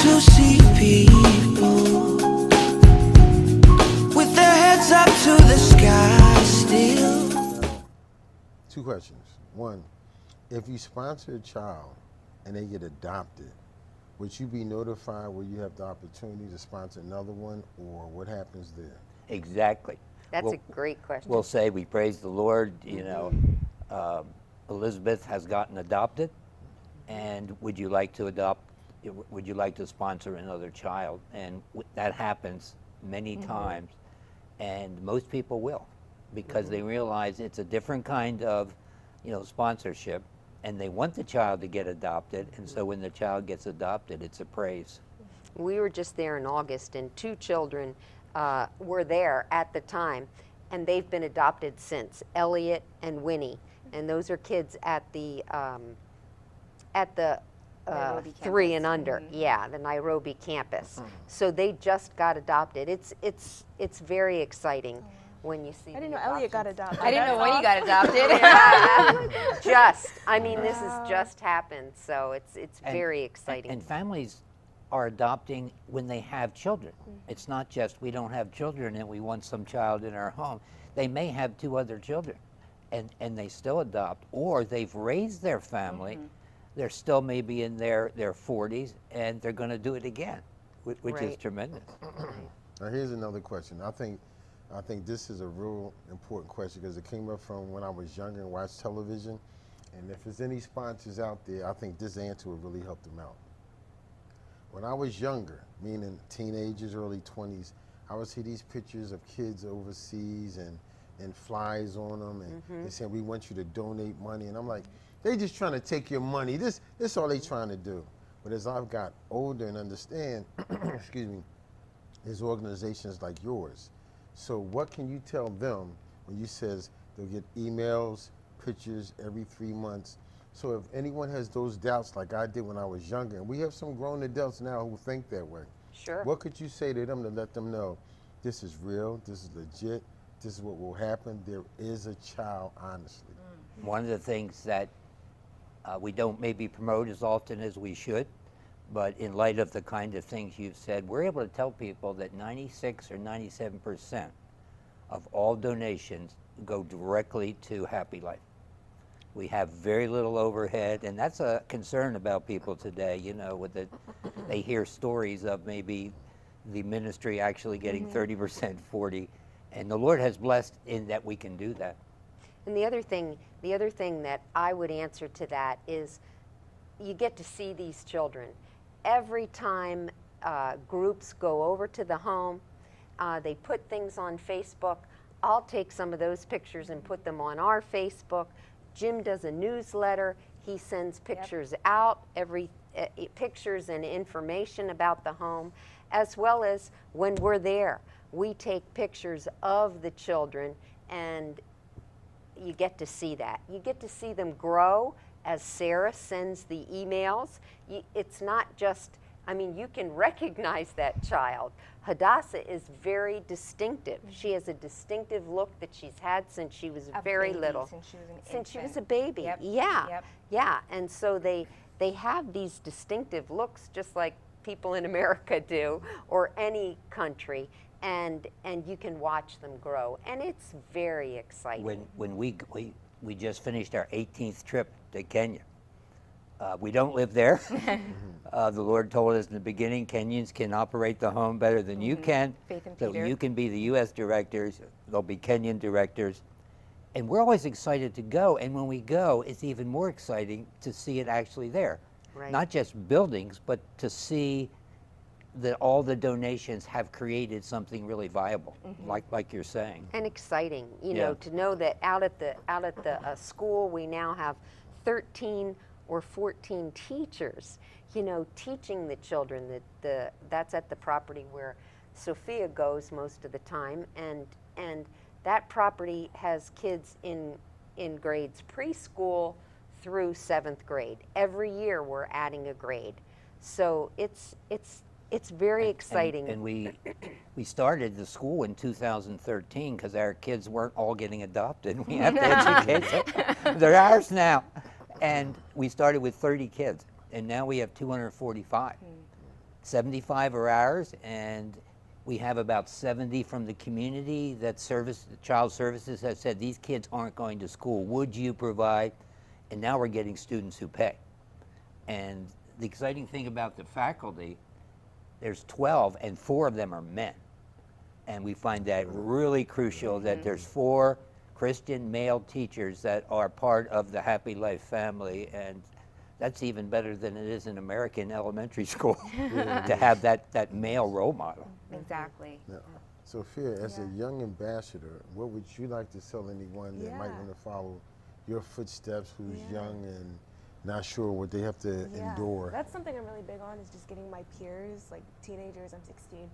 to see people with their heads up to the sky still. Two questions. One, if you sponsor a child and they get adopted, would you be notified where you have the opportunity to sponsor another one, or what happens there? Exactly. That's a great question. We'll say we praise the Lord, Elizabeth has gotten adopted, and would you like to sponsor another child? And that happens many times, and most people will, because they realize it's a different kind of, sponsorship, and they want the child to get adopted, and so when the child gets adopted, it's a praise. We were just there in August, and 2 children were there at the time, and they've been adopted since, Elliot and Winnie, and those are kids at the Nairobi 3 campus. and under, the Nairobi campus. So they just got adopted. It's very exciting when you see. I didn't know Elliot got adopted. I didn't know when you got adopted. This has just happened, so it's very exciting. And families are adopting when they have children. It's not just we don't have children and we want some child in our home. They may have 2 other children, and they still adopt, or they've raised their family. They're still maybe in their 40s, and they're going to do it again, which is tremendous. Now here's another question. I think this is a real important question because it came up from when I was younger and watched television. And if there's any sponsors out there, I think this answer would really help them out. When I was younger, meaning teenagers, early 20s, I would see these pictures of kids overseas and flies on them, and they saying, we want you to donate money. And I'm like, they just trying to take your money. This all they trying to do. But as I've got older and understand, excuse me, there's organizations like yours. So what can you tell them when you says they'll get emails, pictures every 3 months? So if anyone has those doubts like I did when I was younger, and we have some grown adults now who think that way. Sure. What could you say to them to let them know this is real, this is legit, this is what will happen, there is a child, honestly? One of the things that we don't maybe promote as often as we should, but in light of the kind of things you've said, we're able to tell people that 96 or 97% of all donations go directly to Happy Life. We have very little overhead, and that's a concern about people today, they hear stories of maybe the ministry actually getting 30%, 40%, and the Lord has blessed in that we can do that. And the other thing that I would answer to that is you get to see these children. Every time groups go over to the home, they put things on Facebook. I'll take some of those pictures and put them on our Facebook. Jim does a newsletter. He sends pictures out, pictures and information about the home, as well as when we're there. We take pictures of the children, and you get to see that. You get to see them grow as Sarah sends the emails. It's not just, you can recognize that child. Hadassah is very distinctive. She has a distinctive look that she's had since she was very little. Since she was a baby. Yep. Yeah. And so they have these distinctive looks just like people in America do, or any country. And you can watch them grow, and it's very exciting. When we just finished our 18th trip to Kenya. We don't live there. The Lord told us in the beginning, Kenyans can operate the home better than you can. Faith in so Peter. You can be the U.S. directors, there'll be Kenyan directors. And we're always excited to go, and when we go, it's even more exciting to see it actually there. Right. Not just buildings, but to see that all the donations have created something really viable, like you're saying. And exciting, to know that out at the school we now have 13 or 14 teachers, teaching the children. That's at the property where Sophia goes most of the time, and that property has kids in grades preschool through 7th grade. Every year we're adding a grade, so it's very exciting. And we started the school in 2013 because our kids weren't all getting adopted. We have to educate them. They're ours now. And we started with 30 kids, and now we have 245. 75 are ours, and we have about 70 from the community that child services has said, these kids aren't going to school. Would you provide? And now we're getting students who pay. And the exciting thing about the faculty, there's 12 and 4 of them are men. And we find that really crucial that there's 4 Christian male teachers that are part of the Happy Life family, and that's even better than it is in American elementary school to have that male role model. Exactly. Now, Sophia, as Yeah. a young ambassador, what would you like to tell anyone that might Yeah. want to follow your footsteps, who's young and not sure what they have to endure? That's something I'm really big on, is just getting my peers, like teenagers, I'm 16,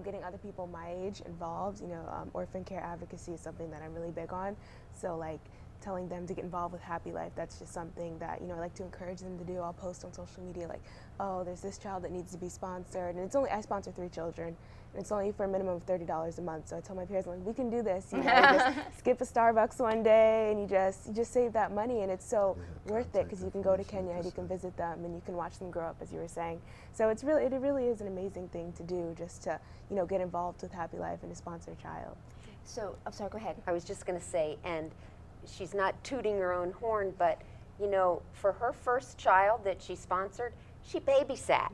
getting other people my age involved. You know, orphan care advocacy is something that I'm really big on. So like telling them to get involved with Happy Life, that's just something that, you know, I like to encourage them to do. I'll post on social media like, oh, there's this child that needs to be sponsored. And I sponsor 3 children. And it's only for a minimum of $30 a month. So I tell my peers, I'm like, we can do this. You know, you just skip a Starbucks one day and you just save that money, and it's so worth it, because you can go to Kenya and you can visit them and you can watch them grow up, as you were saying. So it really is an amazing thing to do, just to, you know, get involved with Happy Life and to sponsor a child. So, I'm sorry, go ahead. I was just going to say, and she's not tooting her own horn, but, you know, for her first child that she sponsored, she babysat.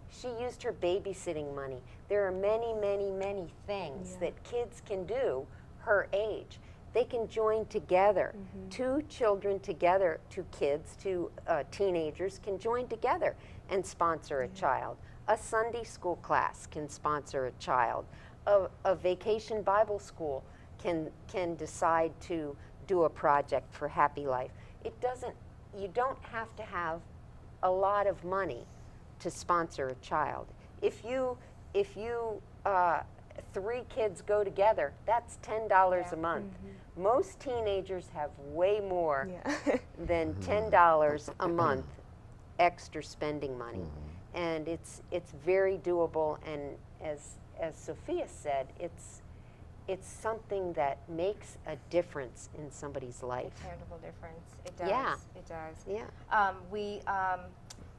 She used her babysitting money. There are many, many, many things that kids can do her age. They can join together. 2 children together, 2 kids, 2 teenagers can join together and sponsor a child. A Sunday school class can sponsor a child. A vacation Bible school can decide to do a project for Happy Life. You don't have to have a lot of money to sponsor a child. If you 3 kids go together, that's $10 a month. Most teenagers have way more than $10 a month extra spending money, and it's very doable. And as Sophia said, it's something that makes a difference in somebody's life. A tangible difference. It does. Yeah. It does. Yeah.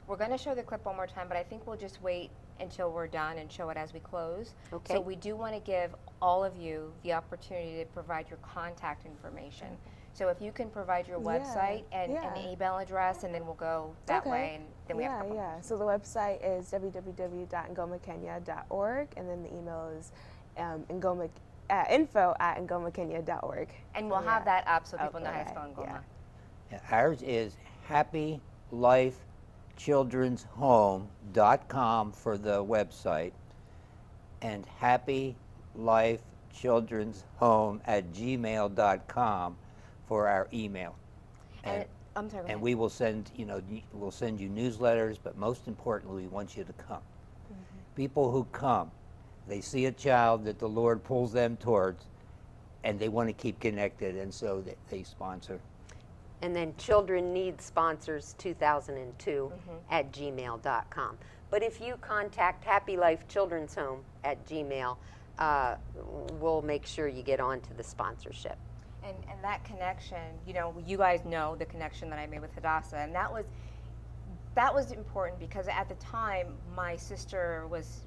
We're going to show the clip one more time, but I think we'll just wait until we're done and show it as we close. Okay. So we do want to give all of you the opportunity to provide your contact information. So if you can provide your website and an email address, and then we'll go that way, and then we have a couple more. So the website is www.ngomakenya.org, and then the email is info@ngomakenya.org. And we'll have that up so people know how to spell Ngoma. Ours is happylifechildren'shome.com for the website, and happylifechildren'shome@gmail.com for our email. And I'm sorry, go And ahead. we will send, we'll send you newsletters, but most importantly, we want you to come. People who come, they see a child that the Lord pulls them towards, and they want to keep connected, and so they sponsor. And then Children Need Sponsors 2002 at gmail.com. But if you contact Happy Life Children's Home at Gmail, we'll make sure you get on to the sponsorship. And that connection, you guys know the connection that I made with Hadassah, and that was important, because at the time my sister was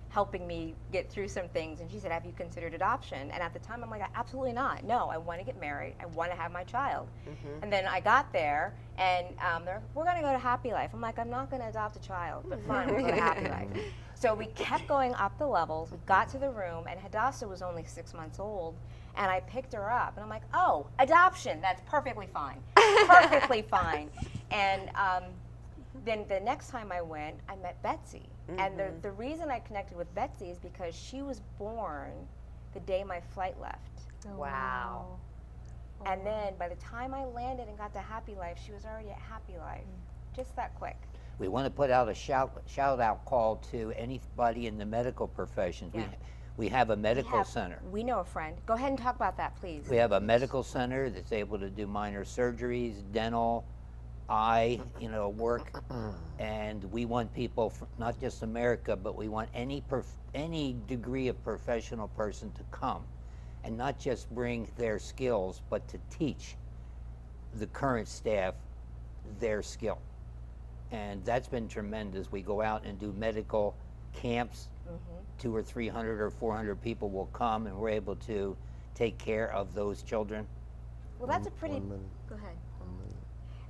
helping me get through some things, and she said, have you considered adoption? And at the time I'm like, absolutely not. No, I want to get married. I want to have my child. And then I got there, and we're going to go to Happy Life. I'm like, I'm not going to adopt a child, but fine, we'll go to Happy Life. So we kept going up the levels. We got to the room, and Hadassah was only 6 months old, and I picked her up, and I'm like, oh, adoption, that's perfectly fine. Perfectly fine. And then the next time I went, I met Betsy. And the reason I connected with Betsy is because she was born the day my flight left. Oh, Wow. And then by the time I landed and got to Happy Life, she was already at Happy Life. Just that quick. We want to put out a shout out call to anybody in the medical professions. Yeah. We have a medical center. We know a friend. Go ahead and talk about that, please. We have a medical center that's able to do minor surgeries, dental, eye, work, and we want people from not just America, but we want any degree of professional person to come, and not just bring their skills, but to teach the current staff their skill. and that's been tremendous. We go out and do medical camps. 200 or 300 or 400 people will come, and we're able to take care of those children. Well, that's a pretty. 1 minute. Go ahead. 1 minute.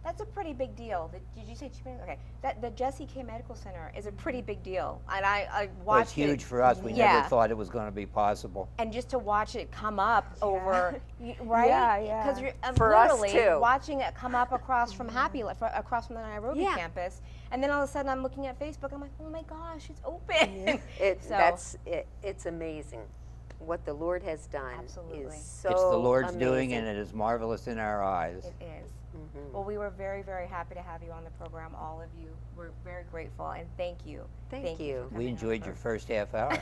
That's a pretty big deal. Did you say 2 minutes? Okay. The Jesse K Medical Center is a pretty big deal, and I watched Well, it's huge it. for us. We Yeah. never thought it was going to be possible. And just to watch it come up over, right? Yeah, yeah. Because you're For us, literally too. watching it come up across from Happy, across from the Nairobi Yeah. campus, and then all of a sudden I'm looking at Facebook. I'm like, oh my gosh, it's open. It's amazing. What the Lord has done Absolutely. is so It's the Lord's doing, amazing. and it is marvelous in our eyes. It is. Mm-hmm. Well, we were very, very happy to have you on the program, all of you. We're very grateful, and thank you. Thank you. for We coming enjoyed on. your first half hour.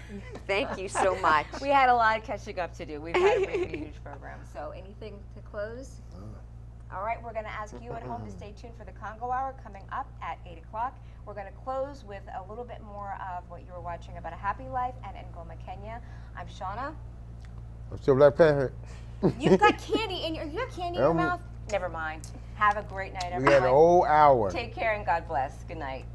Thank you so much. We had a lot of catching up to do. We've had a really huge program. So anything to close? All right, we're going to ask you at home to stay tuned for the Congo Hour coming up at 8 o'clock. We're going to close with a little bit more of what you were watching about A Happy Life and Ngoma, Kenya. I'm Shauna. I'm still Black Panther. You've got candy in you got candy in your Um, mouth? Never mind. Have a great night, We everyone. had a whole hour. Take care and God bless. Good night.